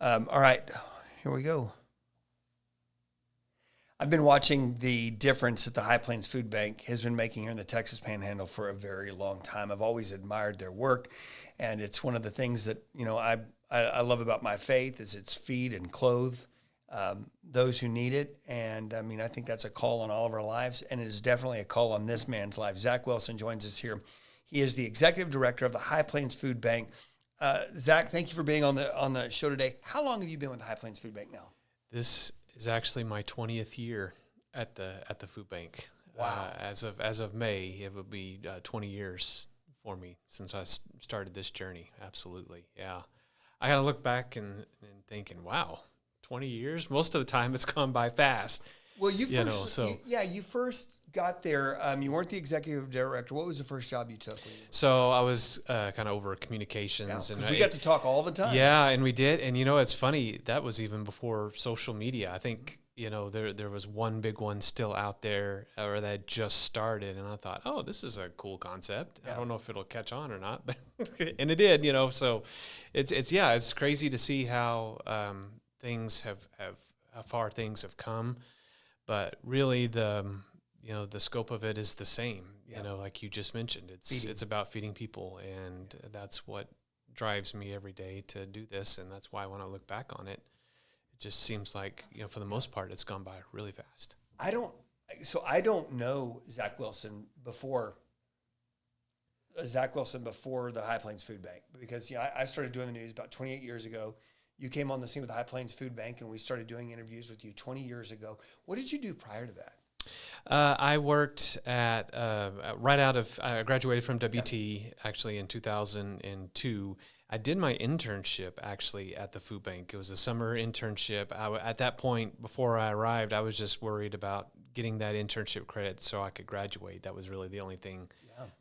All right, here we go. I've been watching the difference that the High Plains Food Bank has been making here in the Texas Panhandle for a very long time. I've always admired their work, and it's one of the things that I love about my faith is it's feed and clothe those who need it. And I mean, I think that's a call on all of our lives, and it is definitely a call on this man's life. Zack Wilson joins us here. He is the executive director of the High Plains Food Bank. Zack, thank you for being on the show today. How long have you been with the High Plains Food Bank now? This is actually my 20th year at the food bank. Wow. As of May, it will be 20 years for me since I started this journey. Absolutely, yeah. I gotta look back and thinking, wow, 20 years. Most of the time, it's gone by fast. Well, you first got there. You weren't the executive director. What was the first job you took? So I was kind of over communications, and we got to talk all the time. Yeah, and we did. And it's funny, that was even before social media. I think there was one big one still out there, or that just started, and I thought, oh, this is a cool concept. Yeah. I don't know if it'll catch on or not, but and it did. So it's crazy to see how things how far things have come. But really, the scope of it is the same. Yeah. Like you just mentioned, it's about feeding people, and that's what drives me every day to do this. And that's why when I look back on it, it just seems like for the most part, it's gone by really fast. I don't know Zack Wilson before the High Plains Food Bank, because I started doing the news about 28 years ago. You came on the scene with the High Plains Food Bank, and we started doing interviews with you 20 years ago. What did you do prior to that? I worked at I graduated from WT actually in 2002. I did my internship actually at the food bank. It was a summer internship. At that point, before I arrived, I was just worried about getting that internship credit so I could graduate. That was really the only thing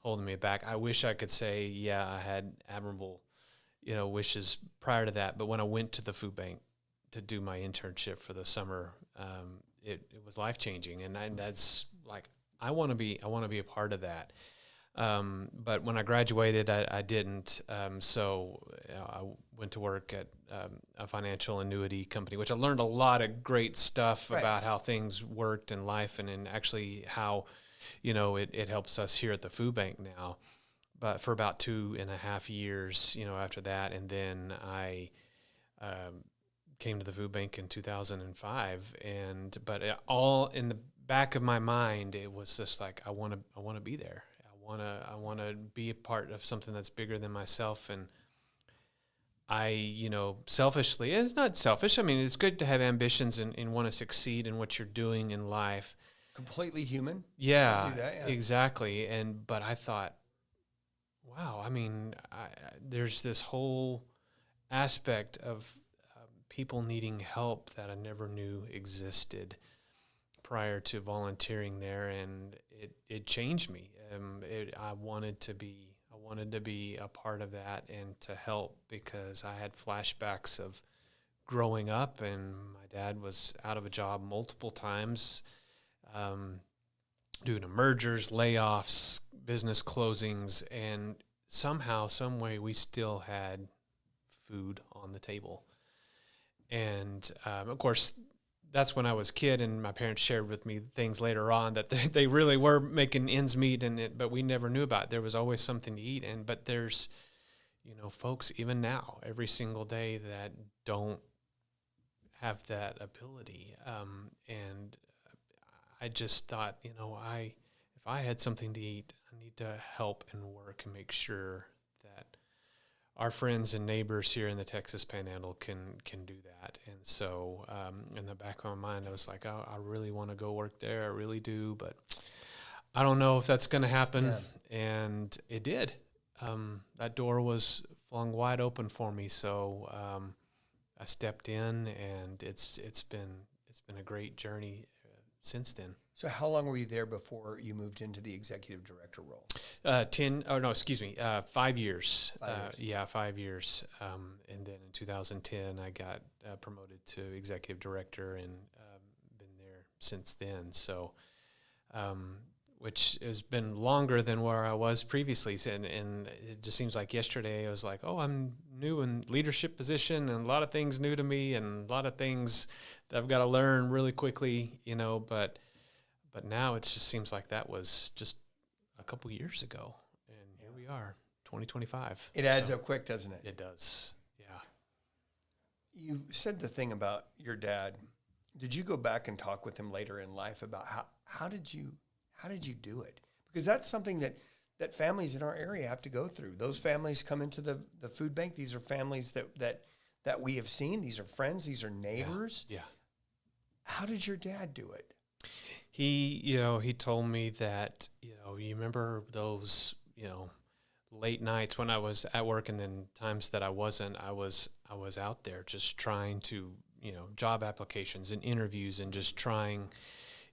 holding me back. I wish I could say, yeah, I had admirable wishes prior to that. But when I went to the food bank to do my internship for the summer, it was life-changing. And that's like, I want to be a part of that. But when I graduated, I didn't. So I went to work at a financial annuity company, which I learned a lot of great stuff about how things worked in life, and actually how, it helps us here at the food bank now. But for about 2.5 years, after that, and then I came to the food bank in 2005, but all in the back of my mind, it was just like I want to be there. I want to be a part of something that's bigger than myself, and I selfishly, and it's not selfish. I mean, it's good to have ambitions and want to succeed in what you're doing in life. Completely human. Yeah, exactly. But I thought, wow, I mean, there's this whole aspect of people needing help that I never knew existed prior to volunteering there, and it changed me. I wanted to be a part of that and to help, because I had flashbacks of growing up, and my dad was out of a job multiple times, due to mergers, layoffs, business closings, and somehow, some way, we still had food on the table. And of course, that's when I was a kid, and my parents shared with me things later on that they really were making ends meet, but we never knew about it. There was always something to eat, but there's, folks even now, every single day, that don't have that ability. And I just thought, if I had something to eat, I need to help and work and make sure that our friends and neighbors here in the Texas Panhandle can do that. And so in the back of my mind, I was like, oh, I really want to go work there. I really do, but I don't know if that's going to happen. Yeah. And it did. That door was flung wide open for me. So I stepped in, and it's been a great journey since then. So how long were you there before you moved into the executive director role? 5 years. 5 years. 5 years. And then in 2010, I got promoted to executive director, and been there since then. So which has been longer than where I was previously. And it just seems like yesterday I was like, oh, I'm new in leadership position, and a lot of things new to me, and a lot of things that I've got to learn really quickly, but now it just seems like that was just a couple years ago, and here we are, 2025. It adds up quick, doesn't it? It does, yeah. You said the thing about your dad. Did you go back and talk with him later in life about how did you do it? Because that's something that families in our area have to go through. Those families come into the food bank. These are families that we have seen. These are friends. These are neighbors. Yeah. How did your dad do it? He told me that, you remember those, late nights when I was at work, and then times that I wasn't, I was out there just trying to, job applications and interviews and just trying,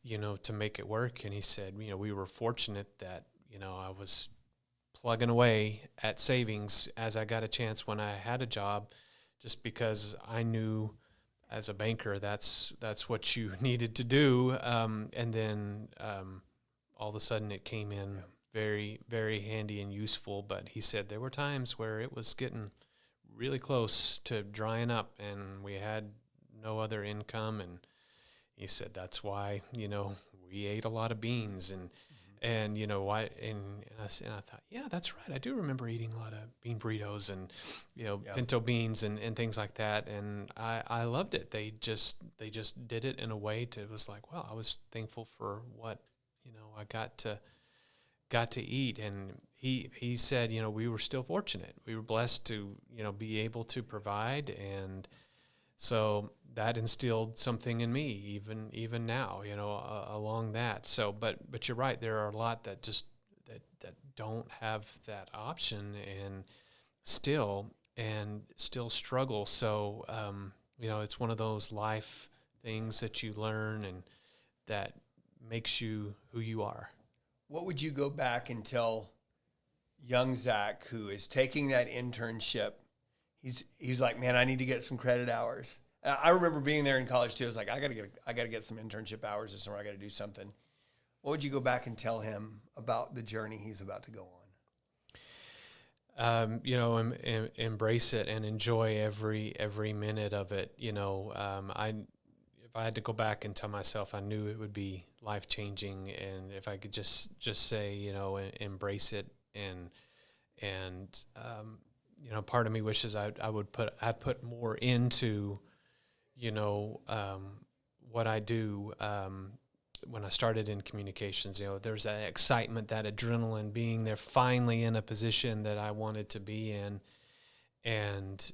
to make it work. And he said, we were fortunate that, I was plugging away at savings as I got a chance when I had a job, just because I knew as a banker, that's what you needed to do. And then all of a sudden it came in very, very handy and useful. But he said there were times where it was getting really close to drying up and we had no other income. And he said that's why, we ate a lot of beans and why, and I thought, yeah, that's right. I do remember eating a lot of bean burritos and, pinto beans and things like that. And I loved it. They just did it in a way it was like, well, I was thankful for what, I got to eat. And he said, we were still fortunate. We were blessed to, be able to provide. And so that instilled something in me, even now, along that. So, but you're right. There are a lot that just that don't have that option and still struggle. So, it's one of those life things that you learn and that makes you who you are. What would you go back and tell young Zach, who is taking that internship? He's like, man, I need to get some credit hours. I remember being there in college too. I was like, I gotta get some internship hours this summer. I gotta do something. What would you go back and tell him about the journey he's about to go on? Embrace it and enjoy every minute of it. If I had to go back and tell myself, I knew it would be life changing, and if I could just say, embrace it and part of me wishes I've put more into, what I do. When I started in communications, there's that excitement, that adrenaline, being there finally in a position that I wanted to be in, and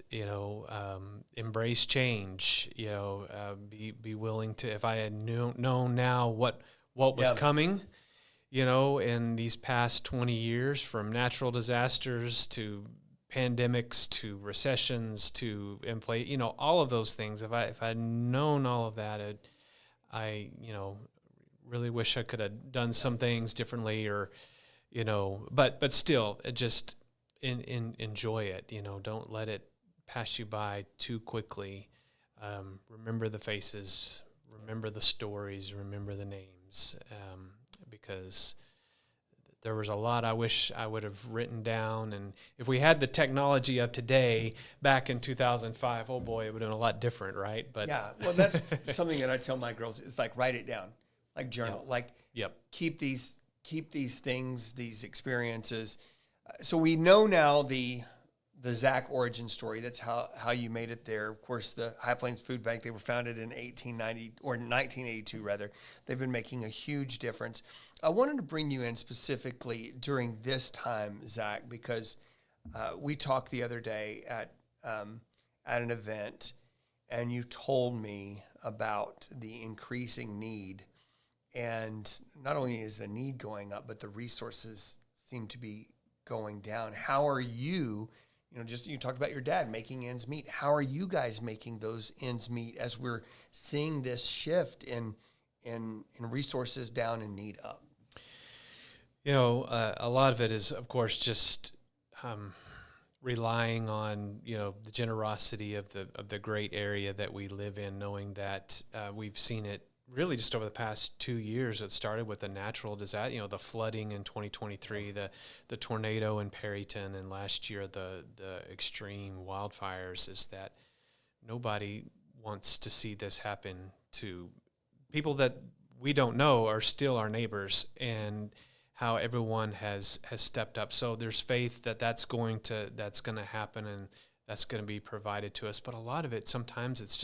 embrace change. Be willing to. If I had known now what was coming, in these past 20 years, from natural disasters to pandemics to recessions to inflation, all of those things. If I'd known all of that, I really wish I could have done some things differently, or but still, just enjoy it. Don't let it pass you by too quickly. Remember the faces, remember the stories, remember the names, because there was a lot I wish I would have written down. And if we had the technology of today back in 2005, oh boy, it would have been a lot different, right? But yeah, well, that's something that I tell my girls. It's like, write it down, like journal, keep these things, these experiences. So we know now the Zack origin story. That's how you made it there. Of course, the High Plains Food Bank, they were founded in 1890 or 1982 rather. They've been making a huge difference. I wanted to bring you in specifically during this time, Zack, because we talked the other day at an event, and you told me about the increasing need. And not only is the need going up, but the resources seem to be going down. How are you? You talked about your dad making ends meet. How are you guys making those ends meet as we're seeing this shift in resources down and need up? A lot of it is, of course, just relying on the generosity of the great area that we live in, knowing that we've seen it really just over the past 2 years. It started with the natural disaster, the flooding in 2023, the tornado in Perryton, and last year the extreme wildfires. Is that nobody wants to see this happen to people that we don't know are still our neighbors, and how everyone has stepped up. So there's faith that that's going to happen, and that's going to be provided to us. But a lot of it, sometimes it's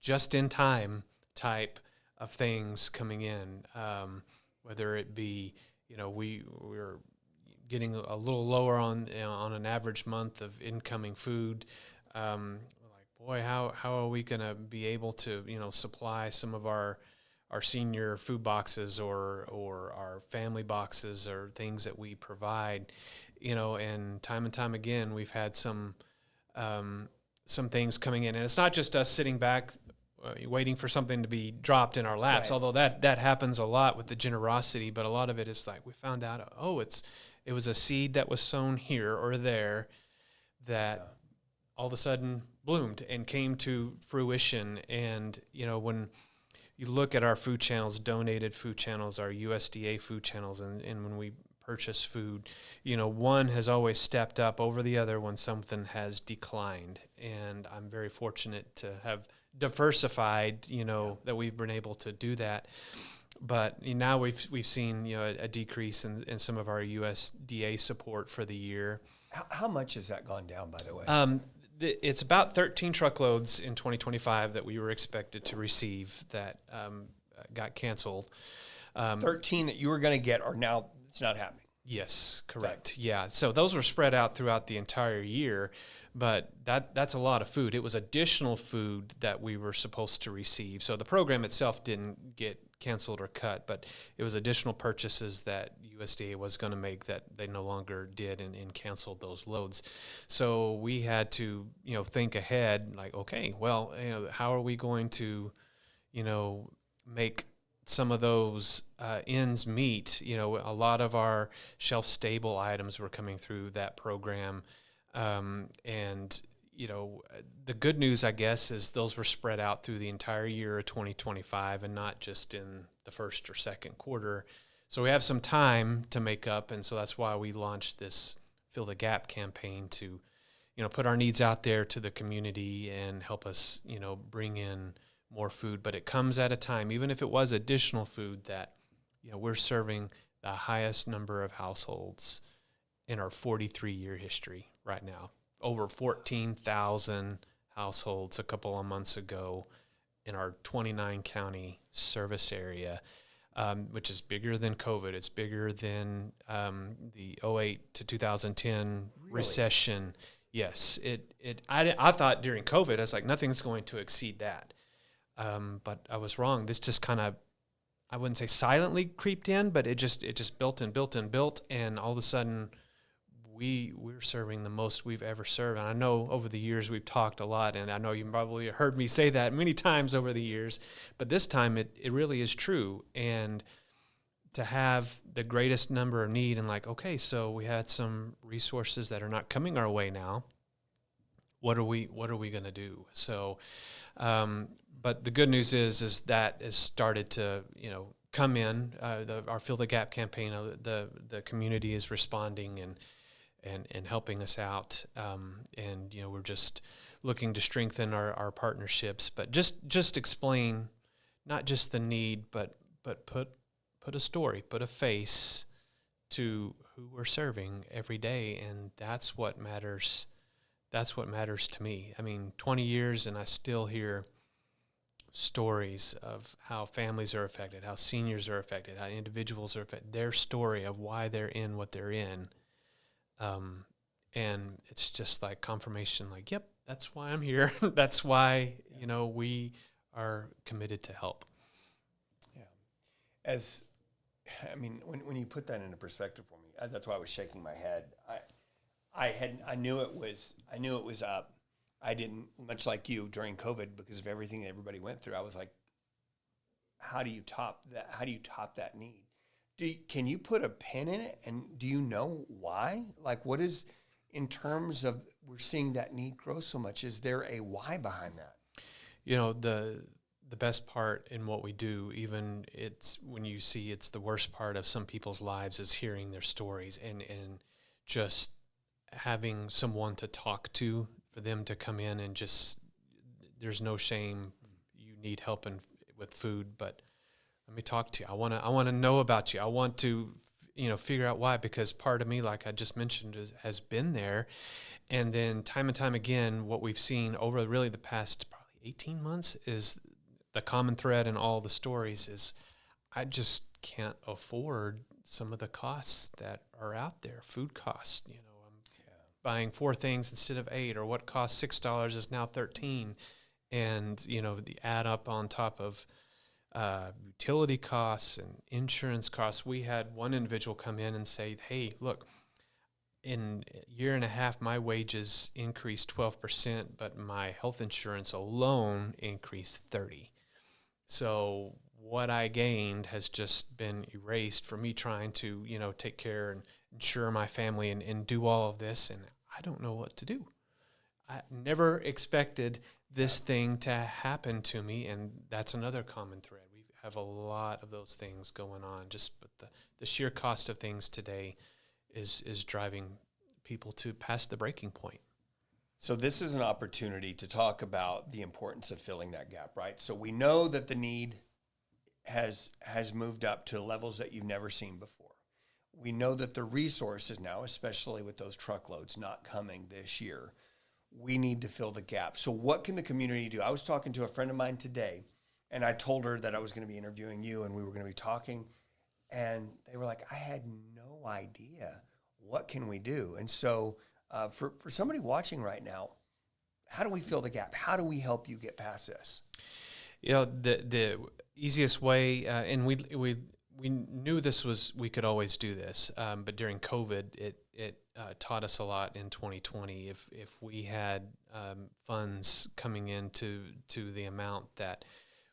just in time type of things coming in, whether it be, we're getting a little lower on an average month of incoming food. Like, boy, how are we going to be able to, supply some of our senior food boxes or our family boxes or things that we provide, and time again, we've had some things coming in, and it's not just us sitting back waiting for something to be dropped in our laps, Right. although that happens a lot with the generosity, but a lot of it is like we found out, it was a seed that was sown here or there that all of a sudden bloomed and came to fruition. And, when you look at our food channels, donated food channels, our USDA food channels, and when we purchase food, one has always stepped up over the other when something has declined. And I'm very fortunate to have diversified, that we've been able to do that. But now we've seen, a decrease in some of our USDA support for the year. How much has that gone down, by the way? It's about 13 truckloads in 2025 that we were expected to receive that got canceled. 13 that you were going to get are now, it's not happening. Yes, correct. Okay. Yeah, so those were spread out throughout the entire year, but that's a lot of food. It was additional food that we were supposed to receive. So the program itself didn't get canceled or cut, but it was additional purchases that USDA was going to make that they no longer did and canceled those loads. So we had to, think ahead, like, okay, well, how are we going to, make some of those ends meet? A lot of our shelf-stable items were coming through that program, and the good news, I guess, is those were spread out through the entire year of 2025 and not just in the first or second quarter. So we have some time to make up, and so that's why we launched this Fill the Gap campaign to, put our needs out there to the community and help us, bring in more food. But it comes at a time, even if it was additional food, that, we're serving the highest number of households in our 43-year history right now. Over 14,000 households a couple of months ago in our 29-county service area, which is bigger than COVID. It's bigger than the 2008 to 2010 recession. Yes, I thought during COVID, I was like, nothing's going to exceed that. But I was wrong. This just kind of, I wouldn't say silently creeped in, but it just built and built and built, and all of a sudden, we're serving the most we've ever served. And I know over the years we've talked a lot, and I know you probably heard me say that many times over the years, but this time it really is true. And to have the greatest number of need, and like, okay, so we had some resources that are not coming our way now. What are we going to do? So, but the good news is that has started to, come in. Our Fill the Gap campaign, the community is responding and helping us out. And, we're just looking to strengthen our partnerships, but just explain not just the need, but put a story, put a face to who we're serving every day. And that's what matters. That's what matters to me. I mean, 20 years and I still hear stories of how families are affected, how seniors are affected, how individuals are affected, their story of why they're in what they're in. And it's just like confirmation, like, yep, that's why I'm here. That's why, we are committed to help. Yeah. When you put that into perspective for me, that's why I was shaking my head. I knew it was up. I didn't, much like you during COVID, because of everything that everybody went through. I was like, how do you top that? How do you top that need? Can you put a pin in it? And do you know why? Like, what is, in terms of we're seeing that need grow so much, is there a why behind that? the best part in what we do, even it's when you see it's the worst part of some people's lives, is hearing their stories and just having someone to talk to, for them to come in and just, there's no shame. You need help with food, but let me talk to you. I want to know about you. I want to, figure out why, because part of me, like I just mentioned, has been there. And then time and time again, what we've seen over really the past probably 18 months is the common thread in all the stories is, I just can't afford some of the costs that are out there, food costs. I'm buying 4 things instead of 8, or what cost $6 is now 13. And, the add up on top of utility costs and insurance costs. We had one individual come in and say, hey, look, in a year and a half, my wages increased 12%, but my health insurance alone increased 30%. So what I gained has just been erased for me trying to, take care and insure my family and do all of this. And I don't know what to do. I never expected this thing to happen to me. And that's another common thread. We have a lot of those things going on, but the sheer cost of things today is driving people to past the breaking point. So this is an opportunity to talk about the importance of filling that gap, right? So we know that the need has moved up to levels that you've never seen before. We know that the resources now, especially with those truckloads not coming this year, we need to fill the gap. So what can the community do? I was talking to a friend of mine today, and I told her that I was going to be interviewing you and we were going to be talking, and they were like, I had no idea. What can we do? And so for somebody watching right now, how do we fill the gap? How do we help you get past this? The easiest way, and we knew we could always do this, but during COVID, it taught us a lot in 2020. If we had funds coming into the amount that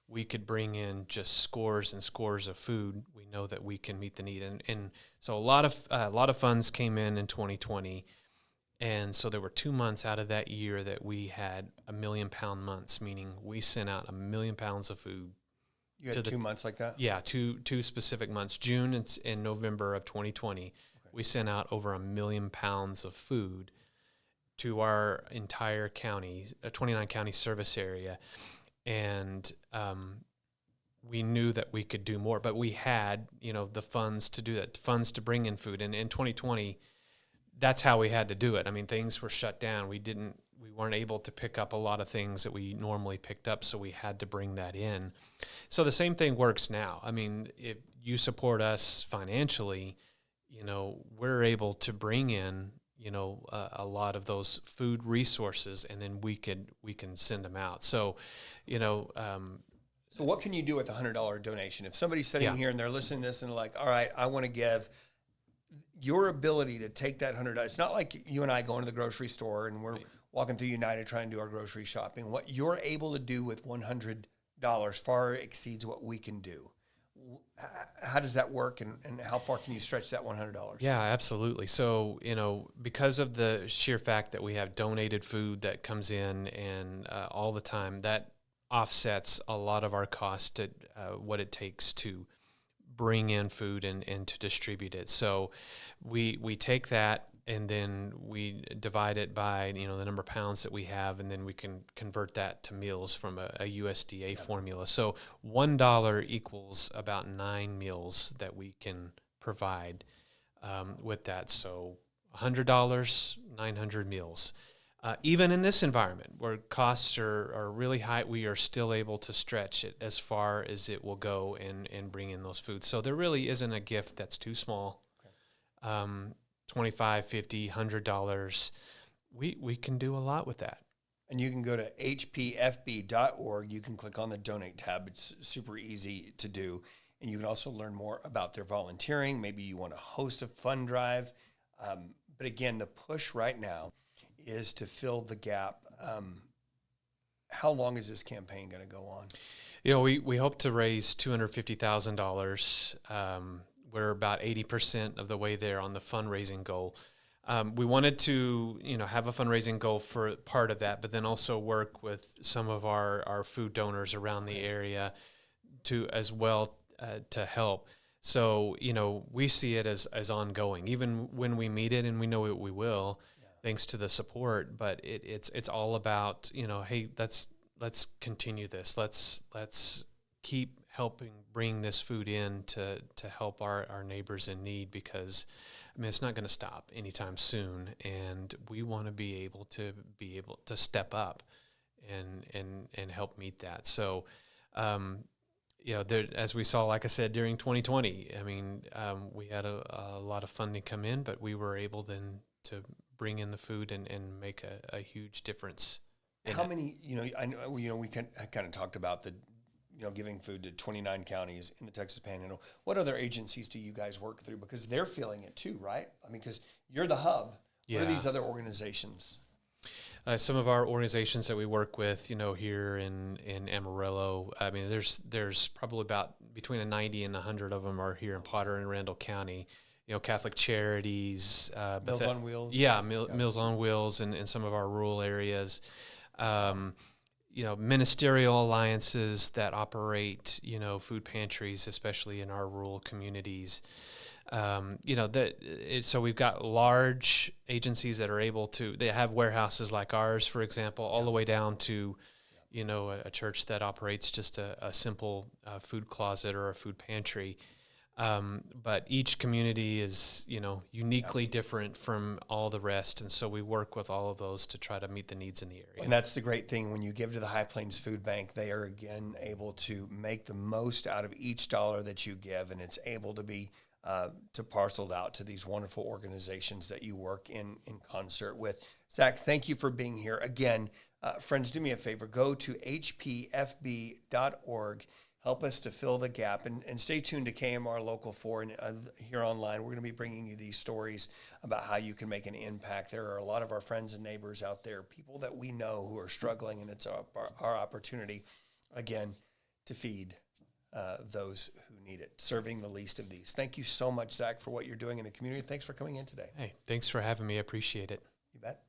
we could bring in just scores and scores of food, we know that we can meet the need. And so a lot of funds came in 2020. And so there were 2 months out of that year that we had 1 million pound months, meaning we sent out 1 million pounds of food. You had 2 months like that? Yeah, two specific months, June and November of 2020. Okay. We sent out over 1 million pounds of food to our entire county, a 29 county service area. And we knew that we could do more, but we had, the funds to do that, funds to bring in food. And in 2020, that's how we had to do it. I mean, things were shut down. We weren't able to pick up a lot of things that we normally picked up, so we had to bring that in. So the same thing works now. I mean, if you support us financially, we're able to bring in, a lot of those food resources, and then we can send them out. So, so what can you do with a $100 donation? If somebody's sitting here and they're listening to this and like, all right, I want to give, your ability to take that $100, it's not like you and I going to the grocery store and we're walking through United trying to do our grocery shopping. What you're able to do with $100 far exceeds what we can do. How does that work, and how far can you stretch that $100? Yeah, absolutely. So, because of the sheer fact that we have donated food that comes in and all the time, that offsets a lot of our costs to what it takes to bring in food and to distribute it. So we take that and then we divide it by, the number of pounds that we have, and then we can convert that to meals from a USDA formula. So $1 equals about 9 meals that we can provide with that. So $100, 900 meals. Even in this environment where costs are really high, we are still able to stretch it as far as it will go and bring in those foods. So there really isn't a gift that's too small. Okay. $25, $50, $100. We can do a lot with that. And you can go to hpfb.org. You can click on the donate tab. It's super easy to do. And you can also learn more about their volunteering. Maybe you want to host a fund drive. But again, the push right now is to fill the gap. How long is this campaign going to go on? We hope to raise $250,000. We're about 80% of the way there on the fundraising goal. We wanted to, have a fundraising goal for part of that, but then also work with some of our food donors around the area to as well to help. So, we see it as ongoing, even when we meet it, and we know we will, thanks to the support. But it's all about, hey, let's continue this. Let's keep helping bring this food in to help our neighbors in need, because it's not going to stop anytime soon, and we want to be able to step up and help meet that. So, as we saw, like I said, during 2020, we had a lot of funding come in, but we were able then to bring in the food and make a huge difference. How many, I know, we kind of talked about the, giving food to 29 counties in the Texas Panhandle. What other agencies do you guys work through? Because they're feeling it too, right? Because you're the hub. Yeah. What are these other organizations? Some of our organizations that we work with, here in Amarillo, there's probably about between 90 and 100 of them are here in Potter and Randall County. Catholic Charities, Meals on Wheels. Yeah, Meals on Wheels in some of our rural areas. Ministerial alliances that operate, food pantries, especially in our rural communities. So we've got large agencies that are able to, they have warehouses like ours, for example, all the way down to, a church that operates just a simple food closet or a food pantry. But each community is, uniquely different from all the rest. And so we work with all of those to try to meet the needs in the area. And that's the great thing. When you give to the High Plains Food Bank, they are, again, able to make the most out of each dollar that you give. And it's able to be parceled out to these wonderful organizations that you work in concert with. Zack, thank you for being here. Again, friends, do me a favor. Go to hpfb.org. Help us to fill the gap, and stay tuned to KMR Local 4 and here online. We're going to be bringing you these stories about how you can make an impact. There are a lot of our friends and neighbors out there, people that we know who are struggling, and it's our opportunity, again, to feed those who need it, serving the least of these. Thank you so much, Zack, for what you're doing in the community. Thanks for coming in today. Hey, thanks for having me. I appreciate it. You bet.